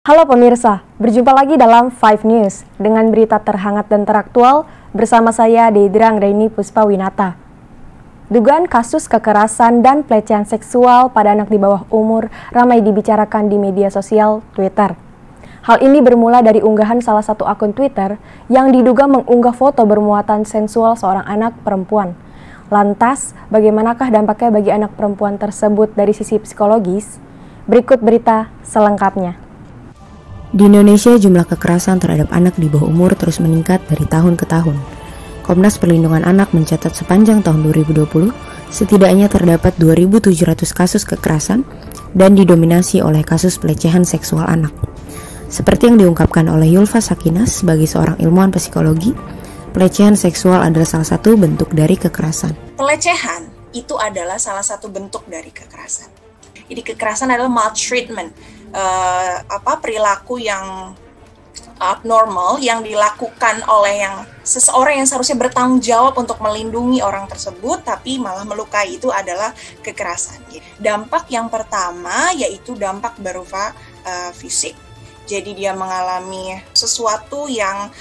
Halo pemirsa, berjumpa lagi dalam 5 News dengan berita terhangat dan teraktual bersama saya Deidra Anggraini Puspawinata. Dugaan kasus kekerasan dan pelecehan seksual pada anak di bawah umur ramai dibicarakan di media sosial Twitter. Hal ini bermula dari unggahan salah satu akun Twitter yang diduga mengunggah foto bermuatan sensual seorang anak perempuan. Lantas, bagaimanakah dampaknya bagi anak perempuan tersebut dari sisi psikologis? Berikut berita selengkapnya. Di Indonesia, jumlah kekerasan terhadap anak di bawah umur terus meningkat dari tahun ke tahun. Komnas Perlindungan Anak mencatat sepanjang tahun 2020, setidaknya terdapat 2.700 kasus kekerasan dan didominasi oleh kasus pelecehan seksual anak. Seperti yang diungkapkan oleh Yulfa Sakinas sebagai seorang ilmuwan psikologi, pelecehan seksual adalah salah satu bentuk dari kekerasan. Pelecehan itu adalah salah satu bentuk dari kekerasan. Jadi kekerasan adalah maltreatment. Perilaku yang abnormal yang dilakukan oleh seseorang yang seharusnya bertanggung jawab untuk melindungi orang tersebut tapi malah melukai, itu adalah kekerasan. Dampak yang pertama yaitu dampak berupa fisik. Jadi dia mengalami sesuatu yang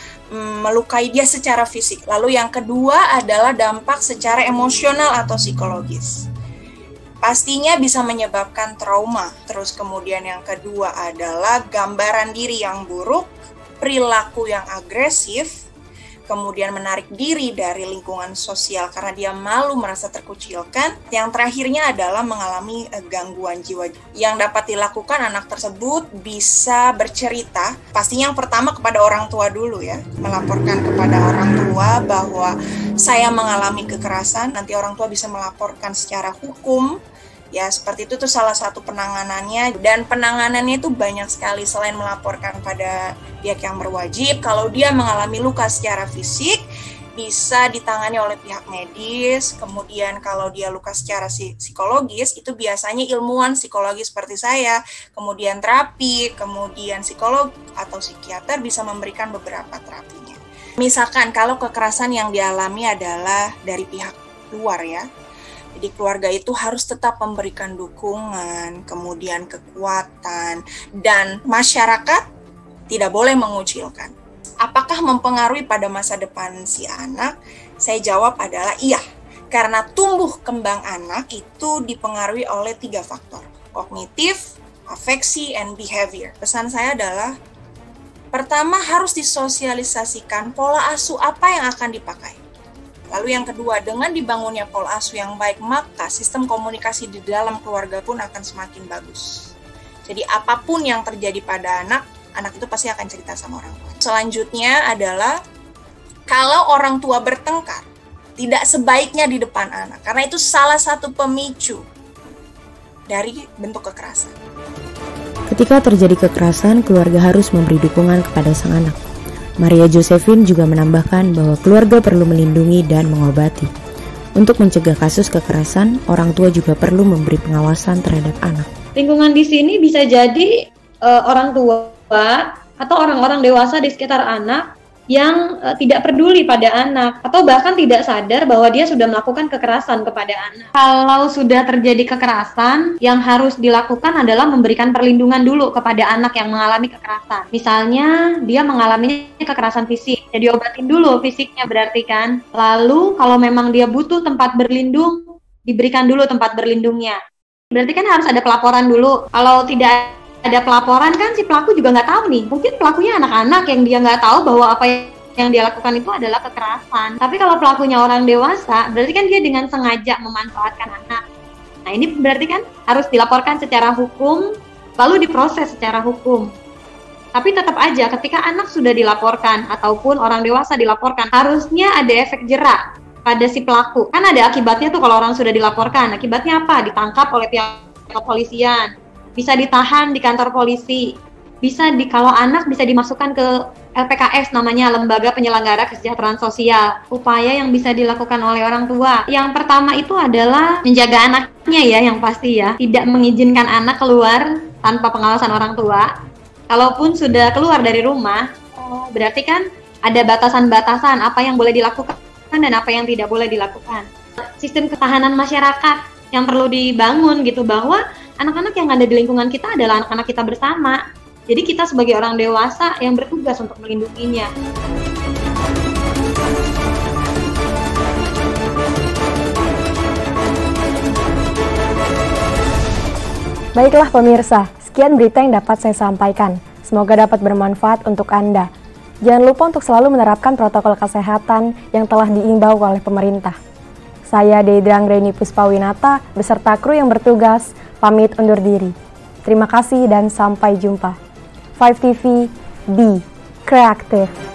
melukai dia secara fisik. Lalu yang kedua adalah dampak secara emosional atau psikologis. Pastinya bisa menyebabkan trauma. Terus kemudian yang kedua adalah gambaran diri yang buruk, perilaku yang agresif, kemudian menarik diri dari lingkungan sosial karena dia malu merasa terkucilkan. Yang terakhirnya adalah mengalami gangguan jiwa. Yang dapat dilakukan anak tersebut bisa bercerita. Pastinya yang pertama kepada orang tua dulu ya, melaporkan kepada orang tua bahwa saya mengalami kekerasan. Nanti orang tua bisa melaporkan secara hukum. Ya, seperti itu tuh salah satu penanganannya, dan penanganannya itu banyak sekali. Selain melaporkan pada pihak yang berwajib, kalau dia mengalami luka secara fisik bisa ditangani oleh pihak medis. Kemudian kalau dia luka secara psikologis, itu biasanya ilmuwan psikologi seperti saya, kemudian terapi, kemudian psikolog atau psikiater bisa memberikan beberapa terapinya. Misalkan kalau kekerasan yang dialami adalah dari pihak luar ya, jadi keluarga itu harus tetap memberikan dukungan, kemudian kekuatan, dan masyarakat tidak boleh mengucilkan. Apakah mempengaruhi pada masa depan si anak? Saya jawab adalah iya, karena tumbuh kembang anak itu dipengaruhi oleh 3 faktor, kognitif, afeksi, and behavior. Pesan saya adalah, pertama harus disosialisasikan pola asuh apa yang akan dipakai. Lalu yang kedua, dengan dibangunnya pola asuh yang baik, maka sistem komunikasi di dalam keluarga pun akan semakin bagus. Jadi apapun yang terjadi pada anak itu pasti akan cerita sama orang tua. Selanjutnya adalah, kalau orang tua bertengkar, tidak sebaiknya di depan anak, karena itu salah satu pemicu dari bentuk kekerasan. Ketika terjadi kekerasan, keluarga harus memberi dukungan kepada sang anak. Maria Josephine juga menambahkan bahwa keluarga perlu melindungi dan mengobati. Untuk mencegah kasus kekerasan, orang tua juga perlu memberi pengawasan terhadap anak. Lingkungan di sini bisa jadi orang tua atau orang-orang dewasa di sekitar anak yang tidak peduli pada anak atau bahkan tidak sadar bahwa dia sudah melakukan kekerasan kepada anak. Kalau sudah terjadi kekerasan, yang harus dilakukan adalah memberikan perlindungan dulu kepada anak yang mengalami kekerasan. Misalnya dia mengalami kekerasan fisik, jadi obatin dulu fisiknya berarti kan. Lalu kalau memang dia butuh tempat berlindung, diberikan dulu tempat berlindungnya. Berarti kan harus ada pelaporan dulu. Kalau tidak ada pelaporan kan si pelaku juga nggak tahu nih. Mungkin pelakunya anak-anak yang dia nggak tahu bahwa apa yang dia lakukan itu adalah kekerasan. Tapi kalau pelakunya orang dewasa, berarti kan dia dengan sengaja memanfaatkan anak. Nah ini berarti kan harus dilaporkan secara hukum, lalu diproses secara hukum. Tapi tetap aja ketika anak sudah dilaporkan ataupun orang dewasa dilaporkan, harusnya ada efek jerak pada si pelaku. Kan ada akibatnya tuh kalau orang sudah dilaporkan. Akibatnya apa? Ditangkap oleh pihak kepolisian. Bisa ditahan di kantor polisi, kalau anak bisa dimasukkan ke LPKS, namanya Lembaga Penyelenggara Kesejahteraan Sosial. Upaya yang bisa dilakukan oleh orang tua, yang pertama itu adalah menjaga anaknya ya, yang pasti ya, tidak mengizinkan anak keluar tanpa pengawasan orang tua. Kalaupun sudah keluar dari rumah, berarti kan ada batasan-batasan apa yang boleh dilakukan dan apa yang tidak boleh dilakukan. Sistem ketahanan masyarakat yang perlu dibangun gitu, bahwa anak-anak yang ada di lingkungan kita adalah anak-anak kita bersama. Jadi kita sebagai orang dewasa yang bertugas untuk melindunginya. Baiklah pemirsa, sekian berita yang dapat saya sampaikan. Semoga dapat bermanfaat untuk Anda. Jangan lupa untuk selalu menerapkan protokol kesehatan yang telah diimbau oleh pemerintah. Saya Deidra Anggraini Puspawinata beserta kru yang bertugas pamit undur diri. Terima kasih dan sampai jumpa. 5TV, be kreatif.